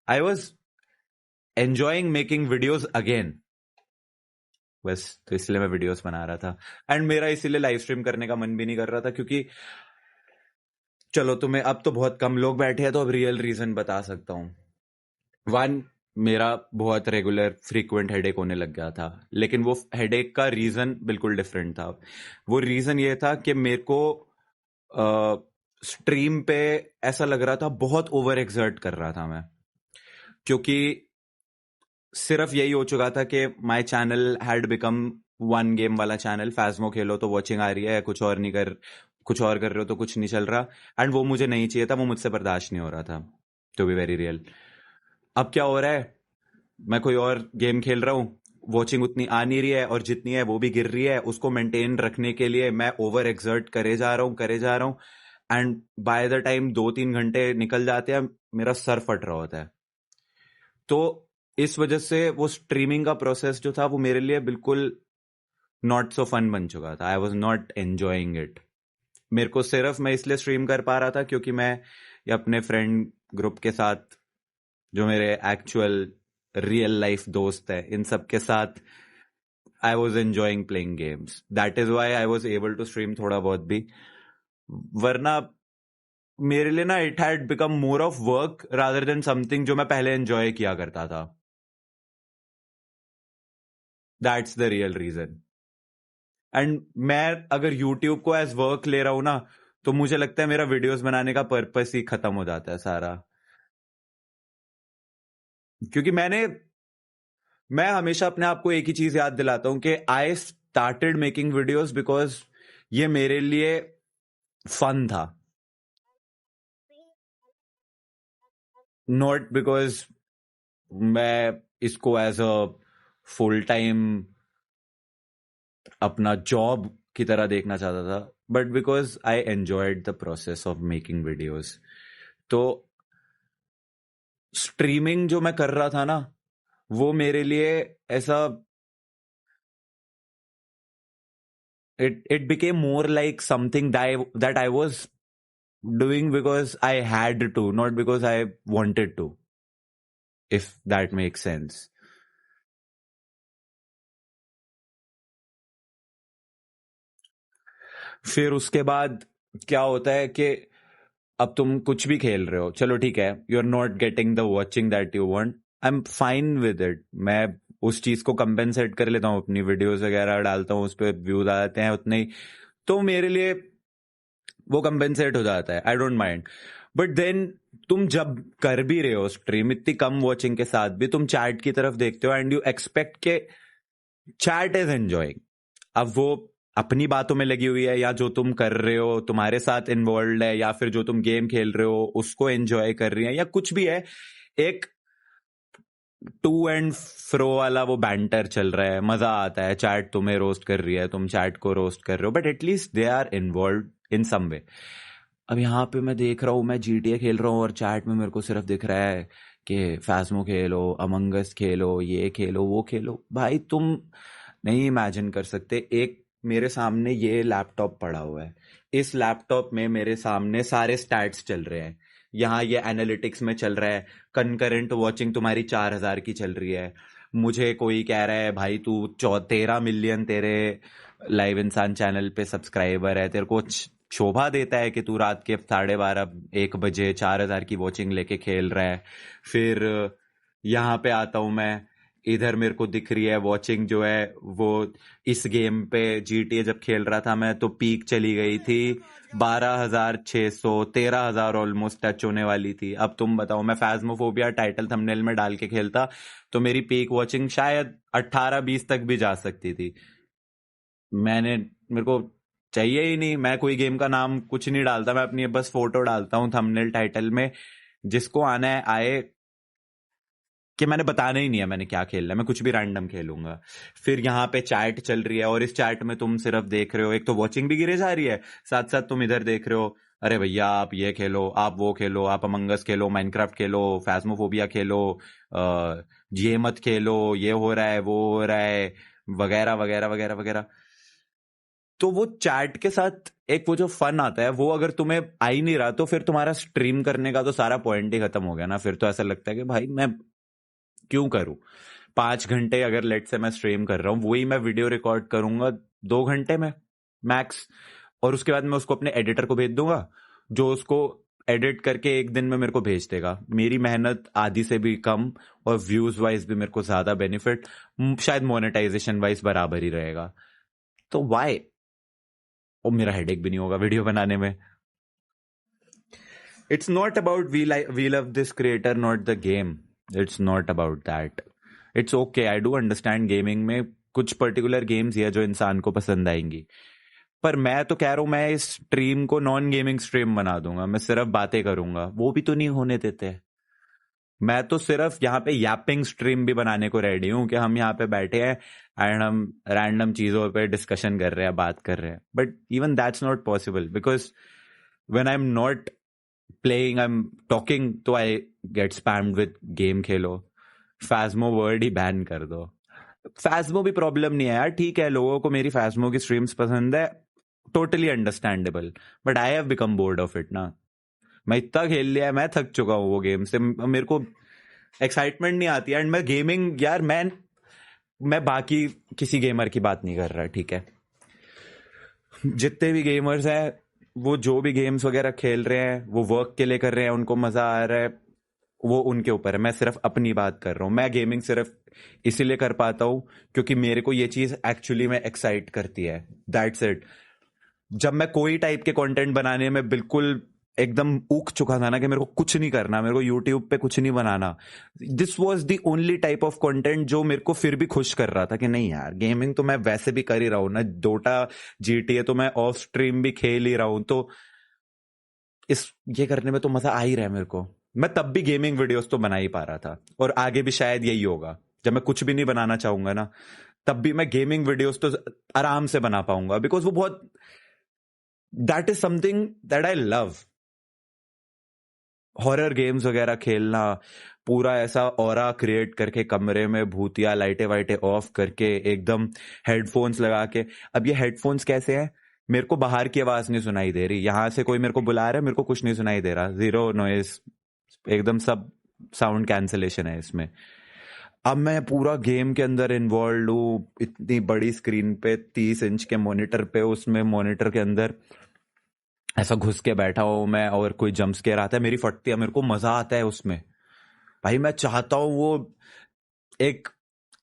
I was enjoying making videos again, बस तो इसलिए मैं वीडियोस बना रहा था। एंड मेरा इसीलिए लाइव स्ट्रीम करने का मन भी नहीं कर रहा था, क्योंकि चलो तुम्हें अब तो बहुत कम लोग बैठे हैं तो अब रियल रीजन बता सकता हूँ। वन, मेरा बहुत रेगुलर फ्रीक्वेंट हेडेक होने लग गया था, लेकिन वो हेडेक का रीजन बिल्कुल डिफरेंट था। वो रीजन ये था कि मेरे को स्ट्रीम पे ऐसा लग रहा था बहुत ओवर एक्सर्ट कर रहा था मैं, क्योंकि सिर्फ यही हो चुका था कि my channel had become one game वाला चैनल। फैज़मो खेलो तो वॉचिंग आ रही है, कुछ और कर रहे हो तो कुछ नहीं चल रहा। एंड वो मुझे नहीं चाहिए था, वो मुझसे बर्दाश्त नहीं हो रहा था, टू बी वेरी रियल। अब क्या हो रहा है, मैं कोई और गेम खेल रहा हूँ, वॉचिंग उतनी आ नहीं रही है, और जितनी है वो भी गिर रही है। उसको मेंटेन रखने के लिए मैं ओवर एक्सर्ट करे जा रहा हूँ। एंड बाय द टाइम 2-3 घंटे निकल जाते हैं, मेरा सर फट रहा होता है। तो इस वजह से वो स्ट्रीमिंग का प्रोसेस जो था वो मेरे लिए बिल्कुल नॉट सो फन बन चुका था। I was not enjoying it. मेरे को सिर्फ मैं इसलिए स्ट्रीम कर पा रहा था क्योंकि मैं ये अपने फ्रेंड ग्रुप के साथ, जो मेरे एक्चुअल रियल लाइफ दोस्त है, इन सब के साथ I was enjoying playing games. That is why I was able to stream थोड़ा बहुत भी। वरना मेरे लिए ना it had become more of work rather than something जो मैं पहले एंजॉय किया करता था। That's the real reason. And मैं अगर यूट्यूब को एज वर्क ले रहा हूं ना, तो मुझे लगता है मेरा वीडियोस बनाने का पर्पस ही खत्म हो जाता है सारा। क्योंकि मैं हमेशा अपने आप को एक ही चीज याद दिलाता हूं कि I started making videos because ये मेरे लिए फन था, नॉट बिकॉज मैं इसको एज अ फुल टाइम अपना जॉब की तरह देखना चाहता था, but because I enjoyed the process of making videos. तो स्ट्रीमिंग जो मैं कर रहा था ना, वो मेरे लिए ऐसा, it became more like something that I was doing because I had to, not because I wanted to, if that makes sense. फिर उसके बाद क्या होता है कि अब तुम कुछ भी खेल रहे हो, चलो ठीक है, you are not getting the watching that you want, I am fine with it. मैं उस चीज को कंपेंसेट कर लेता हूँ, अपनी वीडियोस वगैरह डालता हूँ, उस पर व्यूज आ जाते हैं उतने ही, तो मेरे लिए वो कंपेंसेट हो जाता है, I don't mind. But then तुम जब कर भी रहे हो स्ट्रीम इतनी कम वॉचिंग के साथ भी, तुम चैट की तरफ देखते हो एंड यू एक्सपेक्ट के चैट इज एंजॉइंग। अब वो अपनी बातों में लगी हुई है, या जो तुम कर रहे हो तुम्हारे साथ इन्वॉल्व है, या फिर जो तुम गेम खेल रहे हो उसको एंजॉय कर रही है, या कुछ भी है, एक टू एंड फ्रो वाला वो बैंटर चल रहा है, मजा आता है। चैट तुम्हें रोस्ट कर रही है, तुम चैट को रोस्ट कर रहे हो, but at least they are involve in some way. अब यहाँ पे मैं देख रहा हूँ, मैं GTA खेल रहा हूँ और चैट में मेरे को सिर्फ दिख रहा है कि फैज़मो खेलो, अमंग अस खेलो, ये खेलो, वो खेलो। भाई तुम नहीं इमेजिन कर सकते, एक मेरे सामने ये लैपटॉप पड़ा हुआ है, इस लैपटॉप में मेरे सामने सारे स्टैट्स चल रहे हैं, यहाँ ये एनालिटिक्स में चल रहा है, कंकरेंट वॉचिंग तुम्हारी 4,000 की चल रही है। मुझे कोई कह रहा है भाई तू 13 मिलियन तेरे लाइव इंसान चैनल पे सब्सक्राइबर है, तेरे को शोभा देता है कि तू रात के 12:30-1 बजे 4,000 की वॉचिंग लेके खेल रहा है। फिर यहाँ पे आता हूँ मैं, इधर मेरे को दिख रही है वॉचिंग जो है वो, इस गेम पे GTA जब खेल रहा था मैं, तो पीक चली गई थी 12,600, 13,000 ऑलमोस्ट टच होने वाली थी। अब तुम बताओ, मैं फैज़मोफोबिया टाइटल थंबनेल में डाल के खेलता तो मेरी पीक वॉचिंग शायद 18-20 तक भी जा सकती थी। मेरे को चाहिए ही नहीं, मैं कोई गेम का नाम कुछ नहीं डालता, मैं अपनी बस फोटो डालता हूँ थंबनेल टाइटल में, जिसको आना है आए, कि मैंने बताना ही नहीं है मैंने क्या खेलना है, मैं कुछ भी रैंडम खेलूंगा। फिर यहाँ पे चैट चल रही है और इस चैट में तुम सिर्फ देख रहे हो, एक तो वॉचिंग भी गिरे जा रही है, साथ साथ तुम इधर देख रहे हो, अरे भैया आप ये खेलो, आप वो खेलो, आप अमंगस खेलो, माइनक्राफ्ट खेलो, फैज़मोफोबिया खेलो, ये मत खेलो, ये हो रहा है, वो हो रहा है, वगैरह वगैरह वगैरह वगैरह। तो वो चैट के साथ एक वो जो फन आता है, वो अगर तुम्हें आ ही नहीं रहा, तो फिर तुम्हारा स्ट्रीम करने का तो सारा पॉइंट ही खत्म हो गया ना। फिर तो ऐसा लगता है कि भाई मैं क्यों करूं। 5 घंटे अगर लेट से मैं स्ट्रीम कर रहा हूँ, वही मैं वीडियो रिकॉर्ड करूंगा 2 घंटे में मैक्स, और उसके बाद मैं उसको अपने एडिटर को भेज दूंगा, जो उसको एडिट करके एक दिन में मेरे को भेज देगा। मेरी मेहनत आधी से भी कम, और व्यूज वाइज भी मेरे को ज्यादा बेनिफिट, शायद मोनेटाइजेशन वाइज बराबर ही रहेगा। तो वाई, और मेरा हेडेक भी नहीं होगा वीडियो बनाने में। It's not about we love this creator not the game, it's not about that. It's okay, I do understand gaming में कुछ पर्टिकुलर गेम्स है जो इंसान को पसंद आएंगी, पर मैं तो कह रहा हूं मैं इस स्ट्रीम को नॉन गेमिंग स्ट्रीम बना दूंगा, मैं सिर्फ बातें करूंगा, वो भी तो नहीं होने देते। मैं तो सिर्फ यहाँ पे यापिंग स्ट्रीम भी बनाने को रेडी हूँ, कि हम यहाँ पे बैठे हैं एंड हम रैंडम चीजों पे डिस्कशन कर रहे हैं, बात कर रहे हैं। But even that's not possible, because when I am not playing, I am talking, तो I get spammed with game Khelo. फैज्मो word he ban कर दो। फैज्मो भी प्रॉब्लम नहीं है यार, ठीक है, लोगों को मेरी फैज्मो की स्ट्रीम्स पसंद है, totally understandable, but I have become board of it ना। मैं इतना खेल लिया है, मैं थक चुका हूँ वो गेम से, मेरे को एक्साइटमेंट नहीं आती। एंड मैं गेमिंग यार, मैं बाकी किसी गेमर की बात नहीं कर रहा, ठीक है। जितने भी गेमर्स हैं, वो जो भी गेम्स वगैरह खेल रहे हैं, वो वर्क के लिए कर रहे हैं, उनको मजा आ रहा है, वो उनके ऊपर है। मैं सिर्फ अपनी बात कर रहा हूँ। मैं गेमिंग सिर्फ इसीलिए कर पाता हूँ क्योंकि मेरे को ये चीज एक्चुअली में एक्साइट करती है, दैट्स इट। जब मैं कोई टाइप के कंटेंट बनाने में बिल्कुल एकदम ऊख चुका था ना, कि मेरे को कुछ नहीं करना, मेरे को यूट्यूब पे कुछ नहीं बनाना, this was the only type of content जो मेरे को फिर भी खुश कर रहा था कि नहीं यार, गेमिंग तो मैं वैसे भी कर ही रहा हूं ना, डोटा जीटीए तो मैं ऑफ स्ट्रीम भी खेल ही रहा हूं, तो ये करने में तो मजा आ ही रहा है मेरे को। मैं तब भी गेमिंग वीडियोस तो बना ही पा रहा था, और आगे भी शायद यही होगा। जब मैं कुछ भी नहीं बनाना चाहूंगा ना, तब भी मैं गेमिंग वीडियोस तो आराम से बना पाऊंगा, बिकॉज वो बहुत, that is something that I love. Horror games वगैरह खेलना, पूरा ऐसा ऑरा क्रिएट करके कमरे में, भूतिया लाइटें वाइटें ऑफ करके, एकदम हेडफोन्स लगा के। अब ये हेडफोन्स कैसे हैं, मेरे को बाहर की आवाज नहीं सुनाई दे रही, यहां से कोई मेरे को बुला रहा है, मेरे को कुछ नहीं सुनाई दे रहा, जीरो नॉइज, एकदम सब साउंड कैंसलेशन है इसमें। अब मैं पूरा गेम के अंदर इन्वॉल्व हूँ, इतनी बड़ी स्क्रीन पे, 30 इंच के मॉनिटर पे, उसमें मॉनिटर के अंदर ऐसा घुस के बैठा हूं मैं, और कोई जंप स्केयर आता है, मेरी फटती है, मेरे को मजा आता है उसमें। भाई मैं चाहता हूं वो एक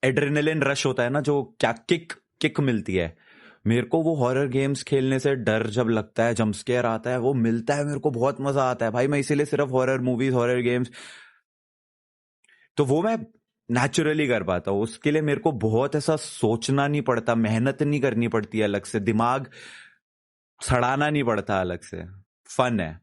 एड्रेनलिन रश होता है ना, जो क्या किक किक मिलती है मेरे को, वो हॉरर गेम्स खेलने से, डर जब लगता है, जंप स्केयर आता है, वो मिलता है मेरे को, बहुत मजा आता है भाई। मैं इसीलिए सिर्फ हॉरर मूवीज, हॉरर गेम्स, तो वो मैं नेचुरली कर पाता हूँ। उसके लिए मेरे को बहुत ऐसा सोचना नहीं पड़ता, मेहनत नहीं करनी पड़ती अलग से, दिमाग सड़ाना नहीं पड़ता अलग से, फन है।